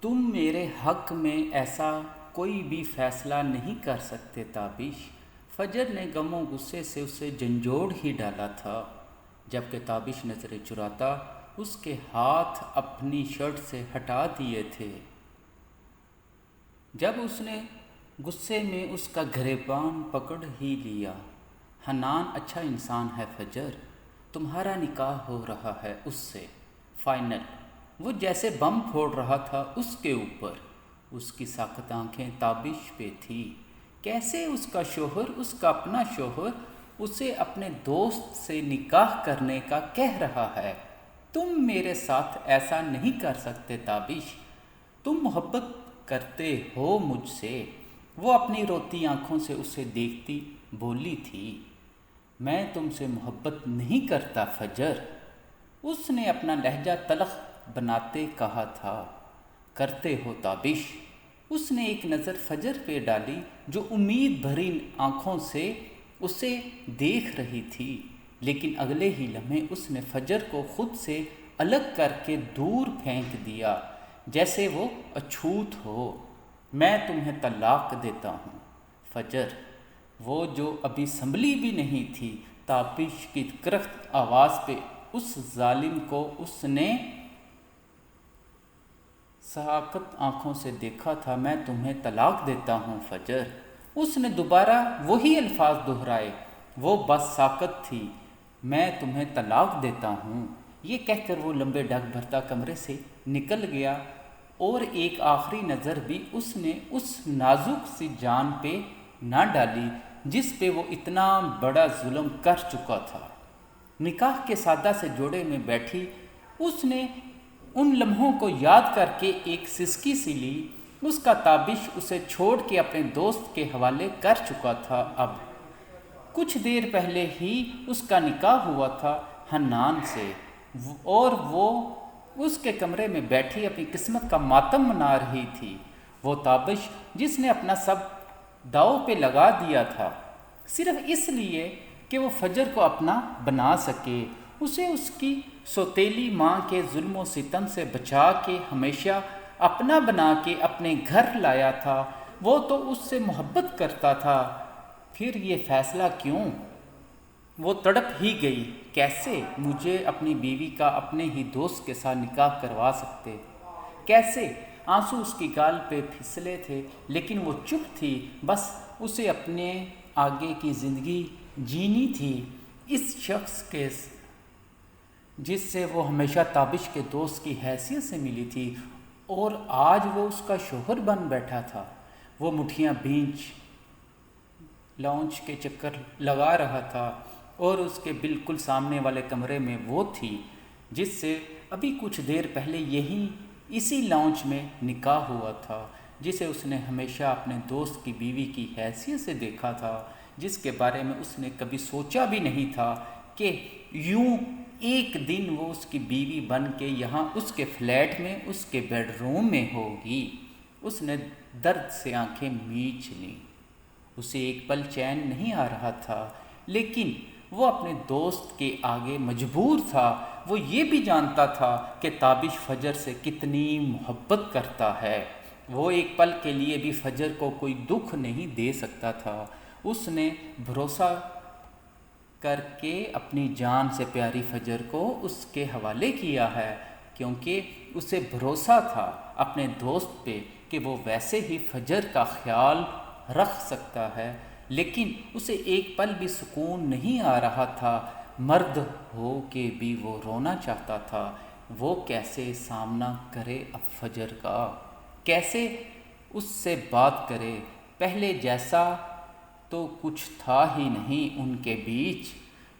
تم میرے حق میں ایسا کوئی بھی فیصلہ نہیں کر سکتے تابش۔ فجر نے غم و غصے سے اسے جھنجھوڑ ہی ڈالا تھا، جبکہ تابش نظریں چراتا اس کے ہاتھ اپنی شرٹ سے ہٹا دیے تھے۔ جب اس نے غصے میں اس کا گریبان پکڑ ہی لیا۔ حنان اچھا انسان ہے فجر، تمہارا نکاح ہو رہا ہے اس سے، فائنل۔ وہ جیسے بم پھوڑ رہا تھا اس کے اوپر۔ اس کی ساکت آنکھیں تابش پہ تھی۔ کیسے اس کا شوہر، اس کا اپنا شوہر، اسے اپنے دوست سے نکاح کرنے کا کہہ رہا ہے؟ تم میرے ساتھ ایسا نہیں کر سکتے تابش، تم محبت کرتے ہو مجھ سے۔ وہ اپنی روتی آنکھوں سے اسے دیکھتی بولی تھی، میں تم سے محبت نہیں کرتا فجر۔ اس نے اپنا لہجہ تلخ بناتے کہا تھا، کرتے ہو تابش۔ اس نے ایک نظر فجر پہ ڈالی جو امید بھری آنکھوں سے اسے دیکھ رہی تھی، لیکن اگلے ہی لمحے اس نے فجر کو خود سے الگ کر کے دور پھینک دیا، جیسے وہ اچھوت ہو۔ میں تمہیں طلاق دیتا ہوں فجر۔ وہ جو ابھی سنبھلی بھی نہیں تھی، تابش کی کرخت آواز پہ اس ظالم کو اس نے ساکت آنکھوں سے دیکھا تھا، میں تمہیں طلاق دیتا ہوں فجر۔ اس نے دوبارہ وہی الفاظ دہرائے۔ وہ بس ساکت تھی، میں تمہیں طلاق دیتا ہوں۔ یہ کہہ کر وہ لمبے ڈگ بھرتا کمرے سے نکل گیا، اور ایک آخری نظر بھی اس نے اس نازک سی جان پہ نہ ڈالی جس پہ وہ اتنا بڑا ظلم کر چکا تھا۔ نکاح کے سادہ سے جوڑے میں بیٹھی اس نے ان لمحوں کو یاد کر کے ایک سسکی سی لی۔ اس کا تابش اسے چھوڑ کے اپنے دوست کے حوالے کر چکا تھا۔ اب کچھ دیر پہلے ہی اس کا نکاح ہوا تھا حنان سے، اور وہ اس کے کمرے میں بیٹھی اپنی قسمت کا ماتم منا رہی تھی۔ وہ تابش جس نے اپنا سب داؤ پہ لگا دیا تھا صرف اس لیے کہ وہ فجر کو اپنا بنا سکے، اسے اس کی سوتیلی ماں کے ظلم و ستم سے بچا کے ہمیشہ اپنا بنا کے اپنے گھر لایا تھا۔ وہ تو اس سے محبت کرتا تھا، پھر یہ فیصلہ کیوں؟ وہ تڑپ ہی گئی، کیسے مجھے اپنی بیوی کا اپنے ہی دوست کے ساتھ نکاح کروا سکتے؟ کیسے؟ آنسو اس کی گال پہ پھسلے تھے، لیکن وہ چپ تھی۔ بس اسے اپنے آگے کی زندگی جینی تھی اس شخص کے جس سے وہ ہمیشہ تابش کے دوست کی حیثیت سے ملی تھی، اور آج وہ اس کا شوہر بن بیٹھا تھا۔ وہ مٹھیاں بھینچ لاؤنج کے چکر لگا رہا تھا، اور اس کے بالکل سامنے والے کمرے میں وہ تھی جس سے ابھی کچھ دیر پہلے اسی لاؤنج میں نکاح ہوا تھا، جسے اس نے ہمیشہ اپنے دوست کی بیوی کی حیثیت سے دیکھا تھا، جس کے بارے میں اس نے کبھی سوچا بھی نہیں تھا کہ یوں ایک دن وہ اس کی بیوی بن کے یہاں اس کے فلیٹ میں، اس کے بیڈ روم میں ہوگی۔ اس نے درد سے آنکھیں میچ لیں۔ اسے ایک پل چین نہیں آ رہا تھا، لیکن وہ اپنے دوست کے آگے مجبور تھا۔ وہ یہ بھی جانتا تھا کہ تابش فجر سے کتنی محبت کرتا ہے۔ وہ ایک پل کے لیے بھی فجر کو کوئی دکھ نہیں دے سکتا تھا۔ اس نے بھروسہ کر کے اپنی جان سے پیاری فجر کو اس کے حوالے کیا ہے، کیونکہ اسے بھروسہ تھا اپنے دوست پہ کہ وہ ویسے ہی فجر کا خیال رکھ سکتا ہے، لیکن اسے ایک پل بھی سکون نہیں آ رہا تھا۔ مرد ہو کے بھی وہ رونا چاہتا تھا۔ وہ کیسے سامنا کرے اب فجر کا؟ کیسے اس سے بات کرے؟ پہلے جیسا تو کچھ تھا ہی نہیں ان کے بیچ۔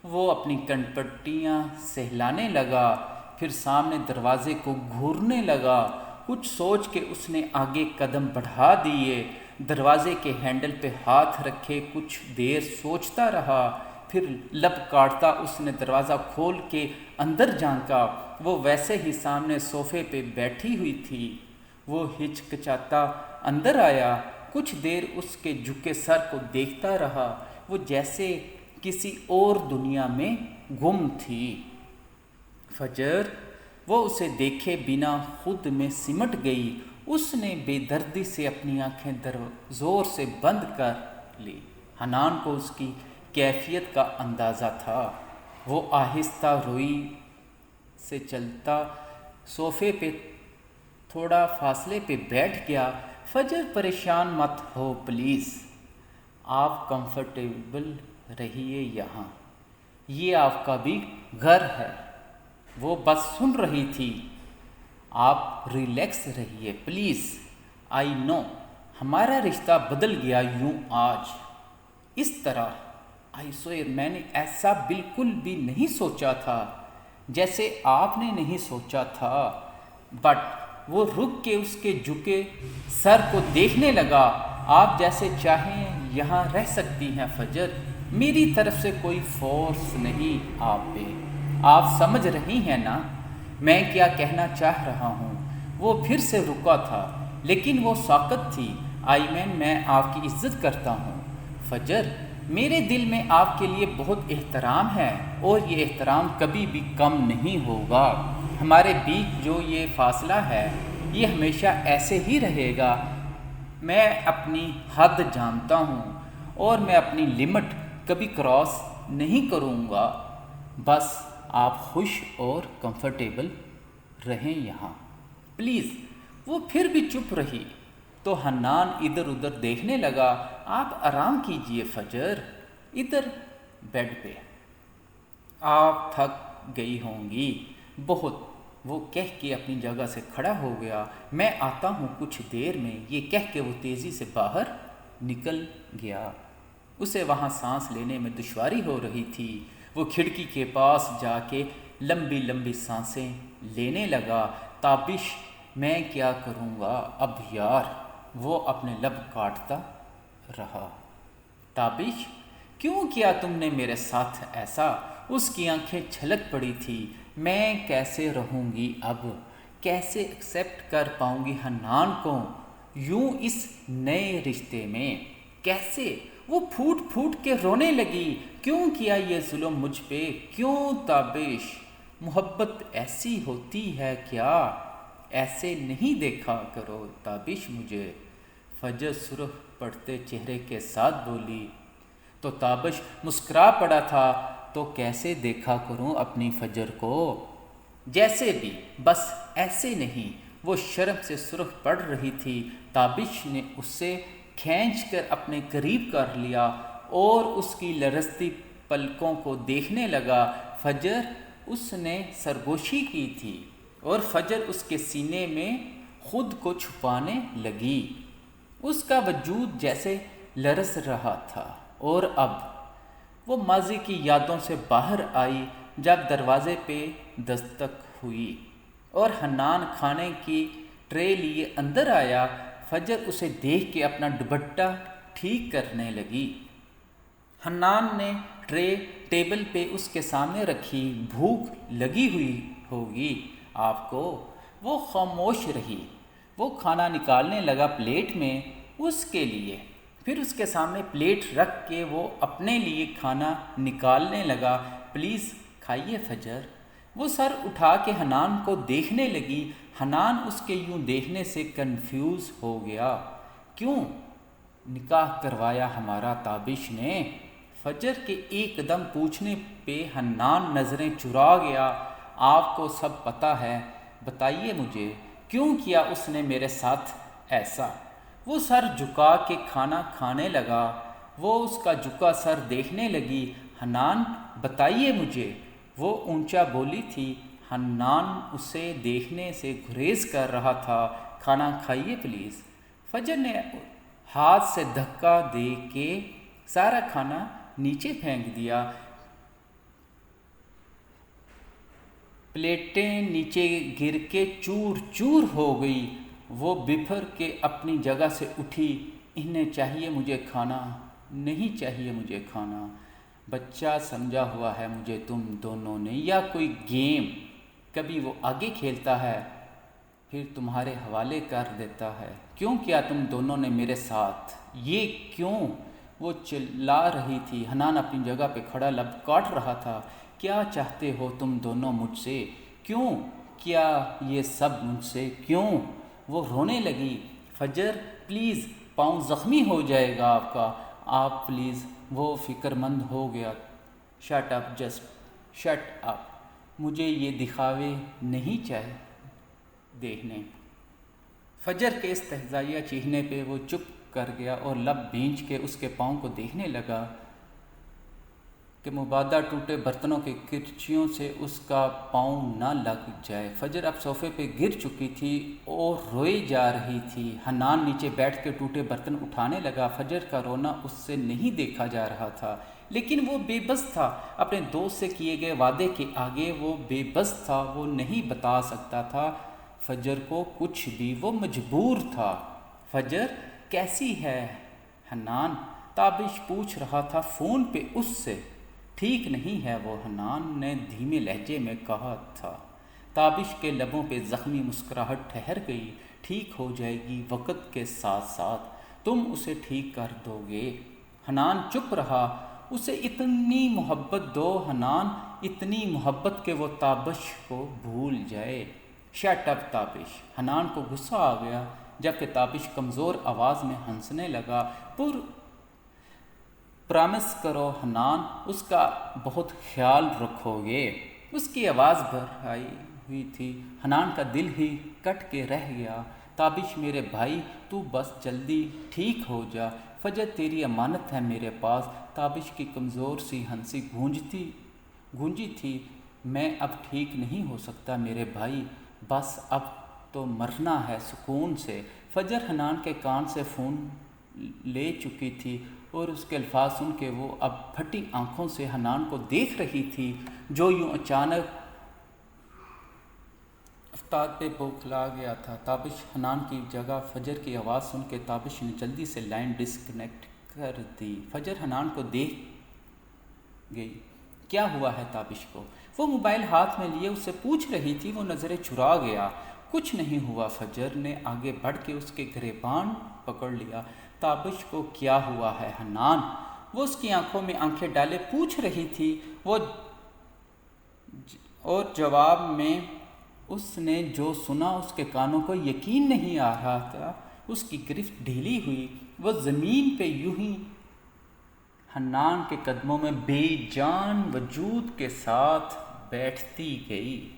وہ اپنی کنپٹیاں سہلانے لگا، پھر سامنے دروازے کو گھورنے لگا۔ کچھ سوچ کے اس نے آگے قدم بڑھا دیے، دروازے کے ہینڈل پہ ہاتھ رکھے کچھ دیر سوچتا رہا، پھر لب کاٹتا اس نے دروازہ کھول کے اندر جھانکا۔ وہ ویسے ہی سامنے صوفے پہ بیٹھی ہوئی تھی۔ وہ ہچکچاتا اندر آیا، کچھ دیر اس کے جھکے سر کو دیکھتا رہا۔ وہ جیسے کسی اور دنیا میں گم تھی۔ فجر، وہ اسے دیکھے بنا خود میں سمٹ گئی۔ اس نے بے دردی سے اپنی آنکھیں زور سے بند کر لی۔ حنان کو اس کی کیفیت کا اندازہ تھا۔ وہ آہستہ روئی سے چلتا صوفے پہ تھوڑا فاصلے پہ بیٹھ گیا۔ فجر پریشان مت ہو پلیز، آپ کمفرٹیبل رہیے یہاں، یہ آپ کا بھی گھر ہے۔ وہ بس سن رہی تھی۔ آپ ریلیکس رہیے پلیز، آئی نو ہمارا رشتہ بدل گیا یوں آج اس طرح، آئی سوئر میں نے ایسا بالکل بھی نہیں سوچا تھا جیسے آپ نے نہیں سوچا تھا۔ بٹ وہ رک کے اس کے جھکے سر کو دیکھنے لگا۔ آپ جیسے چاہیں یہاں رہ سکتی ہیں فجر، میری طرف سے کوئی فورس نہیں آپ پہ، آپ سمجھ رہی ہیں نا میں کیا کہنا چاہ رہا ہوں۔ وہ پھر سے رکا تھا لیکن وہ ساکت تھی۔ آئی مین میں آپ کی عزت کرتا ہوں فجر، میرے دل میں آپ کے لیے بہت احترام ہے اور یہ احترام کبھی بھی کم نہیں ہوگا۔ ہمارے بیچ جو یہ فاصلہ ہے یہ ہمیشہ ایسے ہی رہے گا۔ میں اپنی حد جانتا ہوں اور میں اپنی لمٹ کبھی کراس نہیں کروں گا۔ بس آپ خوش اور کمفرٹیبل رہیں یہاں پلیز۔ وہ پھر بھی چپ رہی تو حنان ادھر ادھر دیکھنے لگا۔ آپ آرام کیجئے فجر، ادھر بیڈ پہ، آپ تھک گئی ہوں گی بہت، وہ کہہ کے اپنی جگہ سے کھڑا ہو گیا۔ میں آتا ہوں کچھ دیر میں، یہ کہہ کے وہ تیزی سے باہر نکل گیا۔ اسے وہاں سانس لینے میں دشواری ہو رہی تھی۔ وہ کھڑکی کے پاس جا کے لمبی لمبی سانسیں لینے لگا۔ تابش میں کیا کروں گا اب یار، وہ اپنے لب کاٹتا رہا۔ تابش کیوں کیا تم نے میرے ساتھ ایسا؟ اس کی آنکھیں چھلک پڑی تھی۔ میں کیسے رہوں گی اب، کیسے ایکسیپٹ کر پاؤں گی حنان کو یوں اس نئے رشتے میں، کیسے؟ وہ پھوٹ پھوٹ کے رونے لگی۔ کیوں کیا یہ ظلم مجھ پہ، کیوں تابش؟ محبت ایسی ہوتی ہے کیا؟ ایسے نہیں دیکھا کرو تابش مجھے، فجر سرخ پڑتے چہرے کے ساتھ بولی۔ تو تابش مسکرا پڑا تھا، تو کیسے دیکھا کروں اپنی فجر کو؟ جیسے بھی، بس ایسے نہیں۔ وہ شرم سے سرخ پڑ رہی تھی۔ تابش نے اسے کھینچ کر اپنے قریب کر لیا اور اس کی لرزتی پلکوں کو دیکھنے لگا۔ فجر اس نے سرگوشی کی تھی اور فجر اس کے سینے میں خود کو چھپانے لگی۔ اس کا وجود جیسے لرز رہا تھا۔ اور اب وہ ماضی کی یادوں سے باہر آئی جب دروازے پہ دستک ہوئی اور حنان کھانے کی ٹرے لیے اندر آیا۔ فجر اسے دیکھ کے اپنا دوپٹہ ٹھیک کرنے لگی۔ حنان نے ٹرے ٹیبل پہ اس کے سامنے رکھی۔ بھوک لگی ہوئی ہوگی آپ کو؟ وہ خاموش رہی۔ وہ کھانا نکالنے لگا پلیٹ میں اس کے لیے، پھر اس کے سامنے پلیٹ رکھ کے وہ اپنے لیے کھانا نکالنے لگا۔ پلیز کھائیے فجر۔ وہ سر اٹھا کے حنان کو دیکھنے لگی۔ حنان اس کے یوں دیکھنے سے کنفیوز ہو گیا۔ کیوں نکاح کروایا ہمارا تابش نے؟ فجر کے ایک دم پوچھنے پہ حنان نظریں چرا گیا۔ آپ کو سب پتہ ہے، بتائیے مجھے کیوں کیا اس نے میرے ساتھ ایسا؟ وہ سر جھکا کے کھانا کھانے لگا۔ وہ اس کا جھکا سر دیکھنے لگی۔ حنان بتائیے مجھے، وہ اونچا بولی تھی۔ حنان اسے دیکھنے سے گریز کر رہا تھا۔ کھانا کھائیے پلیز۔ فجر نے ہاتھ سے دھکا دے کے سارا کھانا نیچے پھینک دیا۔ پلیٹیں نیچے گر کے چور چور ہو گئی۔ وہ بفر کے اپنی جگہ سے اٹھی۔ انہیں چاہیے مجھے کھانا، نہیں چاہیے مجھے کھانا، بچہ سمجھا ہوا ہے مجھے تم دونوں نے، یا کوئی گیم کبھی وہ آگے کھیلتا ہے پھر تمہارے حوالے کر دیتا ہے۔ کیوں کیا تم دونوں نے میرے ساتھ یہ کیوں؟ وہ چلا رہی تھی۔ حنان اپنی جگہ پہ کھڑا لب کاٹ رہا تھا۔ کیا چاہتے ہو تم دونوں مجھ سے؟ کیوں کیا یہ سب مجھ سے؟ کیوں؟ وہ رونے لگی۔ فجر پلیز، پاؤں زخمی ہو جائے گا آپ کا، آپ پلیز۔ وہ فکر مند ہو گیا۔ Shut up, just shut up, مجھے یہ دکھاوے نہیں چاہیے دیکھنے۔ فجر کے استہزائیہ چیخنے پہ وہ چپ کر گیا اور لب بھینچ کے اس کے پاؤں کو دیکھنے لگا کہ مبادا ٹوٹے برتنوں کی کرچیوں سے اس کا پاؤں نہ لگ جائے۔ فجر اب صوفے پہ گر چکی تھی اور روئی جا رہی تھی۔ حنان نیچے بیٹھ کے ٹوٹے برتن اٹھانے لگا۔ فجر کا رونا اس سے نہیں دیکھا جا رہا تھا، لیکن وہ بے بس تھا۔ اپنے دوست سے کیے گئے وعدے کے آگے وہ بے بس تھا۔ وہ نہیں بتا سکتا تھا فجر کو کچھ بھی، وہ مجبور تھا۔ فجر کیسی ہے؟ حنان تابش پوچھ رہا تھا فون پہ اس سے۔ ٹھیک نہیں ہے وہ، حنان نے دھیمے لہجے میں کہا تھا۔ تابش کے لبوں پہ زخمی مسکراہٹ ٹھہر گئی۔ ٹھیک ہو جائے گی وقت کے ساتھ ساتھ، تم اسے ٹھیک کر دو گے۔ حنان چپ رہا۔ اسے اتنی محبت دو حنان، اتنی محبت کہ وہ تابش کو بھول جائے۔ Shut up Tabish. حنان کو غصہ آ گیا جبکہ تابش کمزور آواز میں ہنسنے لگا۔ پرامس کرو حنان، اس کا بہت خیال رکھو گے۔ اس کی آواز بھرائی ہوئی تھی۔ حنان کا دل ہی کٹ کے رہ گیا۔ تابش میرے بھائی، تو بس جلدی ٹھیک ہو جا۔ فجر تیری امانت ہے میرے پاس۔ تابش کی کمزور سی ہنسی گونجی تھی۔ میں اب ٹھیک نہیں ہو سکتا میرے بھائی، بس اب تو مرنا ہے سکون سے۔ فجر حنان کے کان سے فون لے چکی تھی اور اس کے الفاظ سن کے وہ اب پھٹی آنکھوں سے حنان کو دیکھ رہی تھی جو یوں اچانک افتاد پہ بوکھلا گیا تھا۔ تابش حنان کی جگہ فجر کی آواز سن کے تابش نے جلدی سے لائن ڈسکنیکٹ کر دی۔ فجر حنان کو دیکھ گئی۔ کیا ہوا ہے تابش کو؟ وہ موبائل ہاتھ میں لیے اس سے پوچھ رہی تھی۔ وہ نظریں چرا گیا۔ کچھ نہیں ہوا۔ فجر نے آگے بڑھ کے اس کے گریبان پکڑ لیا۔ تابش کو کیا ہوا ہے حنان؟ وہ اس کی آنکھوں میں آنکھیں ڈالے پوچھ رہی تھی۔ اور جواب میں اس نے جو سنا اس کے کانوں کو یقین نہیں آ رہا تھا۔ اس کی گرفت ڈھیلی ہوئی۔ وہ زمین پہ یوں ہی حنان کے قدموں میں بے جان وجود کے ساتھ بیٹھتی گئی۔